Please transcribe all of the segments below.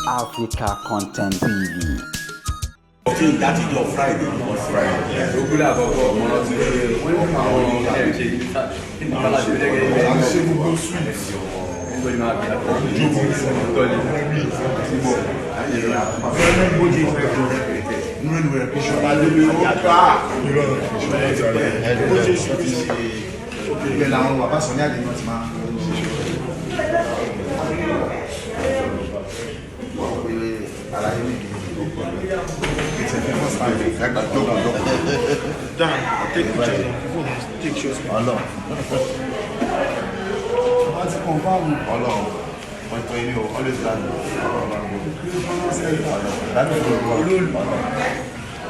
Africa Content TV. That is your Friday. Take shows.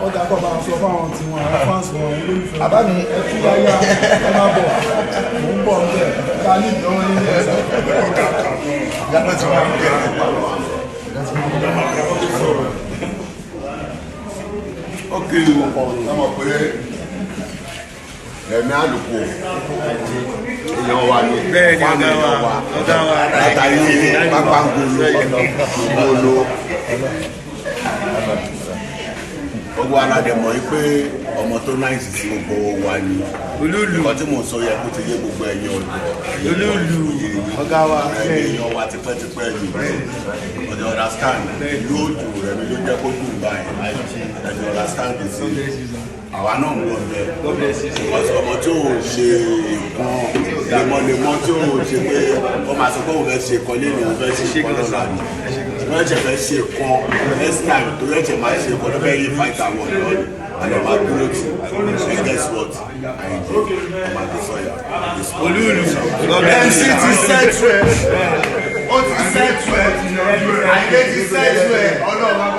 Ọ̀dà kọ̀ bá sọ fáwọn tí wọ́n àwọn fans wọn olólùfẹ́ àbá mi ẹtú yáyá ẹ máa bọ̀ mò ń bọ̀ ńbẹ̀ ká ní ìdánwò nílé ẹ̀sán yàtọ̀ tí wọ́n ń kẹ́ Ok, ọmọ pé Remi Aluko èèyàn wa ni fáàmì èèyàn wa látàrí pápá ngolo gbogbo aládẹ mọ̀ yí pé ọmọ tó náìsì sí gbogbo wa ni olúùlù kan tí mò ń sọ yẹ kó ti yé gbogbo ẹ̀yin ọ̀dọ́ olúùlù ọ̀gá wa èèyàn wa tipẹ́tipẹ́ ni ọ̀dẹ̀ understand ìlú òjò Remi ló jẹ́ kó dùn báyìí ẹ̀dẹ̀ understand sí àwa náà ń lọ bẹ́ẹ̀ ọmọ tí ò ṣe nǹkan lemọ́lemọ́ tí ò ṣe pé ó máa sọ pé òun fẹ́ ṣe kan lẹ́nu òun fẹ́ ṣe kan lọ́la ni wọ́n ẹ̀jẹ̀ fẹ́ ṣe kan next time tó ẹ̀jẹ̀ máa ṣe kan lọ́fẹ́ yí fight àwọn ọ̀dọ́ ni àlọ́ máa dúró tì and guess what àyìnjẹ́ ọmọ àdìsọ́yà olúùlù MC ti sẹ́tùẹ̀ ó ti sẹ́tùẹ̀ àyìnjẹ́ ti sẹ́tùẹ̀ ọlọ́run